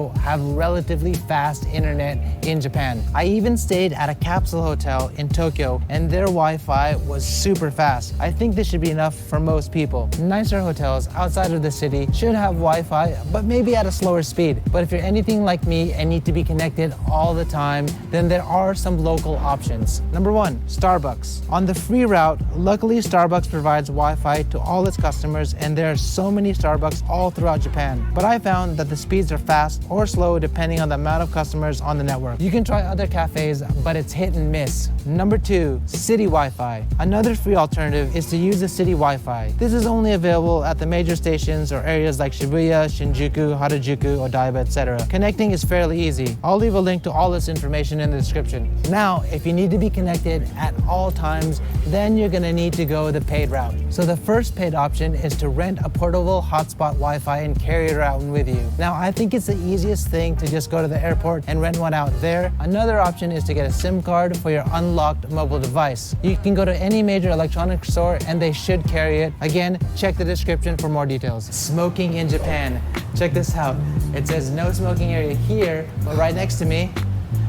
also have relatively fast internet in Japan. I even stayed at a capsule hotel in Tokyo and their Wi-Fi was super fast. I think this should be enough for most people. Nicer hotels outside of the city should have Wi-Fi, but maybe at a slower speed. But if you're anything like me and need to be connected all the time, then there are some local options. Number 1, Starbucks. On the free route, luckily Starbucks provides Wi-Fi to all its customers and there are so many Starbucks all throughout Japan. But I found that the speeds are fast or slow depending on the amount of customers on the network. You can try other cafes, but it's hit and miss. Number 2, city Wi-Fi. Another free alternative is to use the city Wi-Fi. This is only available at the major stations or areas like Shibuya, Shinjuku, Harajuku, Odaiba, etc. Connecting is fairly easy. I'll leave a link to all this information in the description. Now, if you need to be connected at all times, then you're gonna need to go the paid route. So the first paid option is to rent a portable hotspot Wi-Fi and carry it around with you. Now, I think it's the easiest thing to just go to the airport and rent one out there. Another option is to get a SIM card for your unlocked mobile device. You can go to any major electronics store and they should carry it. Again, check the description for more details. Smoking in Japan. Check this out. It says no smoking area here, but right next to me,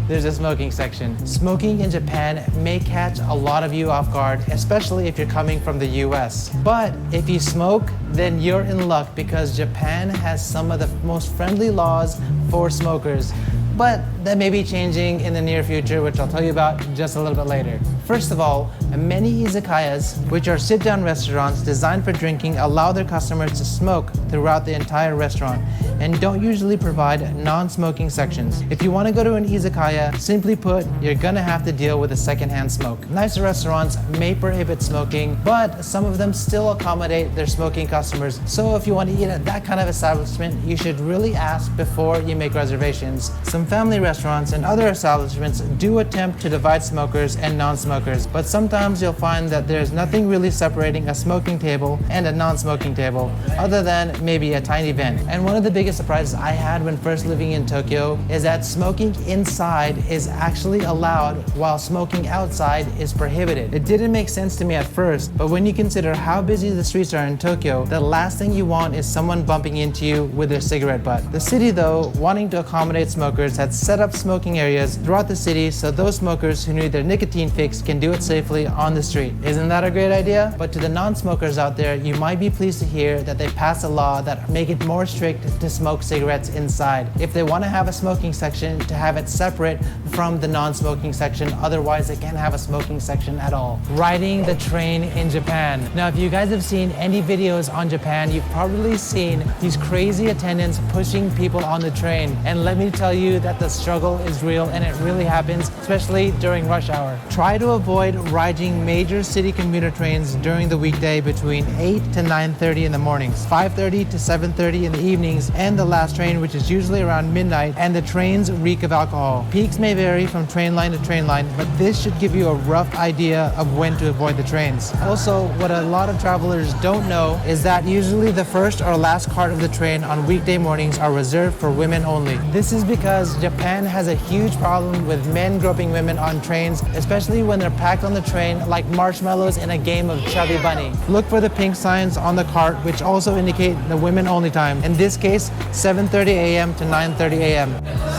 there's a smoking section. Smoking in Japan may catch a lot of you off guard, especially if you're coming from the US. But if you smoke, then you're in luck because Japan has some of the most friendly laws for smokers. But that may be changing in the near future, which I'll tell you about just a little bit later. First of all, many izakayas, which are sit-down restaurants designed for drinking, allow their customers to smoke throughout the entire restaurant and don't usually provide non-smoking sections. If you want to go to an izakaya, simply put, you're gonna have to deal with a secondhand smoke. Nicer restaurants may prohibit smoking, but some of them still accommodate their smoking customers. So if you want to eat at that kind of establishment, you should really ask before you make reservations. Some family restaurants and other establishments do attempt to divide smokers and non-smokers, but sometimes you'll find that there's nothing really separating a smoking table and a non-smoking table, other than maybe a tiny vent. And one of the biggest surprises I had when first living in Tokyo is that smoking inside is actually allowed while smoking outside is prohibited. It didn't make sense to me at first, but when you consider how busy the streets are in Tokyo, the last thing you want is someone bumping into you with their cigarette butt. The city, though, wanting to accommodate smokers, had set up smoking areas throughout the city so those smokers who need their nicotine fix can do it safely on the street. Isn't that a great idea? But to the non-smokers out there, you might be pleased to hear that they passed a law that make it more strict to smoke cigarettes inside. If they want to have a smoking section, to have it separate from the non-smoking section, otherwise they can't have a smoking section at all. Riding the train in Japan. Now, if you guys have seen any videos on Japan, you've probably seen these crazy attendants pushing people on the train. And let me tell you that the struggle is real and it really happens, especially during rush hour. Try to avoid riding major city commuter trains during the weekday between 8 to 9:30 in the mornings, 5:30 to 7:30 in the evenings, and the last train, which is usually around midnight, and the trains reek of alcohol. Peaks may vary from train line to train line, but this should give you a rough idea of when to avoid the trains. Also, what a lot of travelers don't know is that usually the first or last cart of the train on weekday mornings are reserved for women only. This is because Japan has a huge problem with men groping women on trains, especially when they're packed on the train like marshmallows in a game of Chubby Bunny. Look for the pink signs on the cart, which also indicate the women only time. In this case, 7:30 a.m. to 9:30 a.m.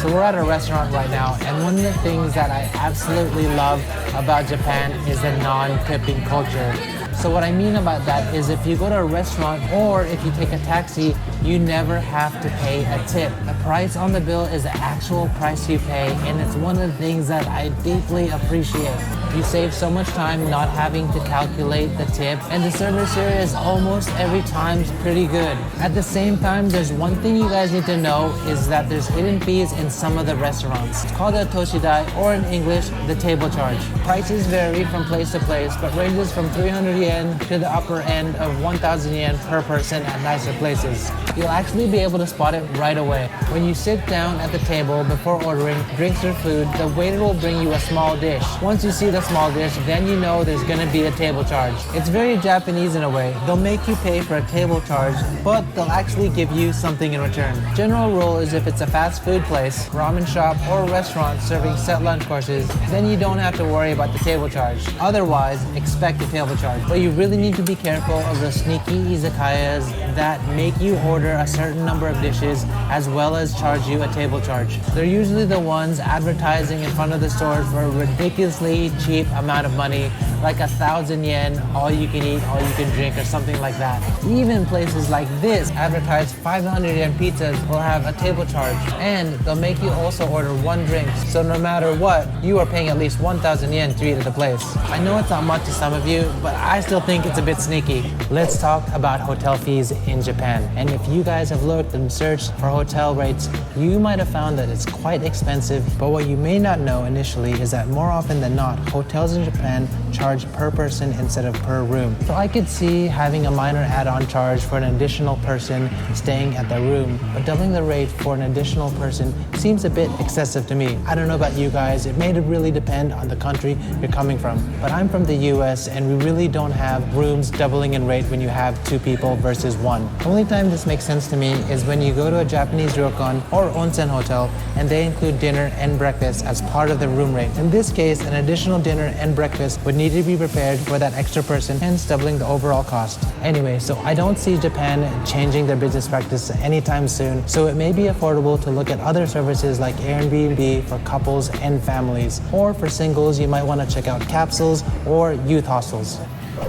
So we're at a restaurant right now, and one of the things that I absolutely love about Japan is the non-tipping culture. So what I mean about that is if you go to a restaurant or if you take a taxi, you never have to pay a tip. The price on the bill is the actual price you pay, and it's one of the things that I deeply appreciate. You save so much time not having to calculate the tip, and the service here is almost every time pretty good. At the same time, there's one thing you guys need to know is that there's hidden fees in some of the restaurants. It's called a toshidai, or in English, the table charge. Prices vary from place to place, but ranges from 300 yen to the upper end of 1,000 yen per person at nicer places. You'll actually be able to spot it right away. When you sit down at the table before ordering drinks or food, the waiter will bring you a small dish. Once you see the a small dish, then you know there's gonna be a table charge. It's very Japanese in a way. They'll make you pay for a table charge, but they'll actually give you something in return. General rule is if it's a fast food place, ramen shop, or a restaurant serving set lunch courses, then you don't have to worry about the table charge. Otherwise, expect a table charge. But you really need to be careful of the sneaky izakayas that make you order a certain number of dishes as well as charge you a table charge. They're usually the ones advertising in front of the stores for a ridiculously cheap amount of money, like 1,000 yen, all you can eat, all you can drink, or something like that. Even places like this advertise 500 yen pizzas will have a table charge, and they'll make you also order one drink. So no matter what, you are paying at least 1,000 yen to eat at the place. I know it's not much to some of you, but I still think it's a bit sneaky. Let's talk about hotel fees in Japan. And if you guys have looked and searched for hotel rates, you might have found that it's quite expensive, but what you may not know initially is that more often than not, hotels in Japan charge per person instead of per room. So I could see having a minor add-on charge for an additional person staying at the room, but doubling the rate for an additional person seems a bit excessive to me. I don't know about you guys, it may really depend on the country you're coming from. But I'm from the US and we really don't have rooms doubling in rate when you have 2 people versus 1. The only time this makes sense to me is when you go to a Japanese ryokan or onsen hotel and they include dinner and breakfast as part of the room rate. In this case, an additional dinner and breakfast would need to be prepared for that extra person, hence doubling the overall cost. Anyway, so I don't see Japan changing their business practice anytime soon, so it may be affordable to look at other services like Airbnb for couples and families, or for singles you might want to check out capsules or youth hostels.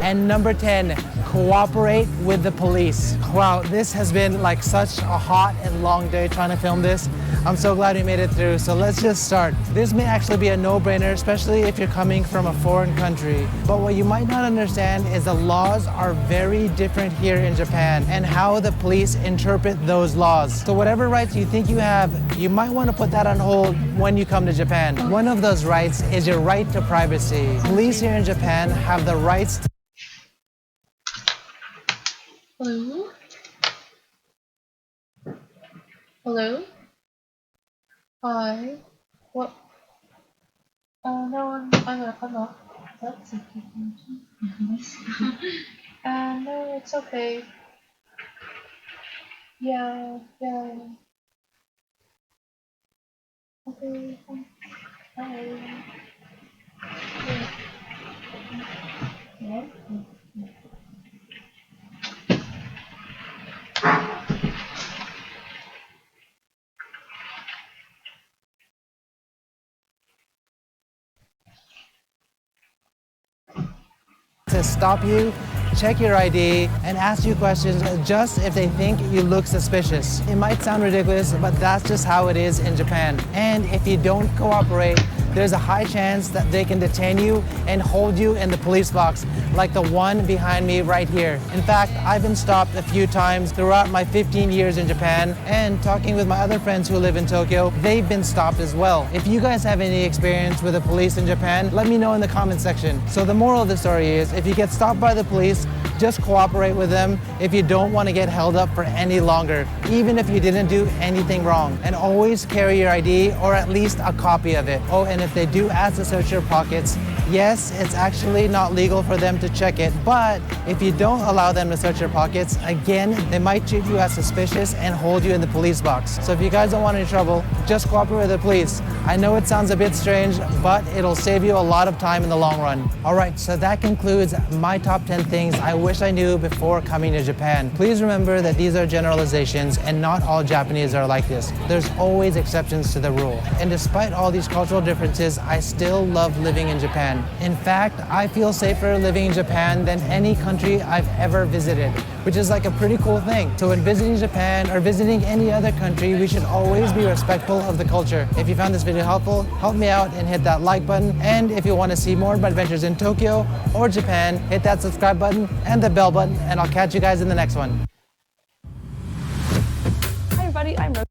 And number 10, cooperate with the police. Wow, this has been like such a hot and long day trying to film this. I'm so glad we made it through, so let's just start. This may actually be a no-brainer, especially if you're coming from a foreign country. But what you might not understand is the laws are very different here in Japan and how the police interpret those laws. So whatever rights you think you have, you might want to put that on hold when you come to Japan. One of those rights is your right to privacy. Police here in Japan have the rights to Hello? Hello? Hi. What? No, I'm gonna come up. That's okay. No, it's okay. Yeah. Okay. Bye. Yeah. stop you, check your ID, and ask you questions just if they think you look suspicious. It might sound ridiculous, but that's just how it is in Japan. And if you don't cooperate, there's a high chance that they can detain you and hold you in the police box, like the one behind me right here. In fact, I've been stopped a few times throughout my 15 years in Japan, and talking with my other friends who live in Tokyo, they've been stopped as well. If you guys have any experience with the police in Japan, let me know in the comment section. So the moral of the story is, if you get stopped by the police, just cooperate with them if you don't want to get held up for any longer, even if you didn't do anything wrong. And always carry your ID, or at least a copy of it. Oh, and if they do ask to search your pockets, yes, it's actually not legal for them to check it, but if you don't allow them to search your pockets, again, they might treat you as suspicious and hold you in the police box. So if you guys don't want any trouble, just cooperate with the police. I know it sounds a bit strange, but it'll save you a lot of time in the long run. All right, so that concludes my top 10 things I wish I knew before coming to Japan. Please remember that these are generalizations and not all Japanese are like this. There's always exceptions to the rule. And despite all these cultural differences, I still love living in Japan. In fact, I feel safer living in Japan than any country I've ever visited, which is like a pretty cool thing. So when visiting Japan or visiting any other country, we should always be respectful of the culture. If you found this video helpful, help me out and hit that like button. And if you want to see more of my adventures in Tokyo or Japan, hit that subscribe button and the bell button, and I'll catch you guys in the next one. Hi everybody, I'm Rose.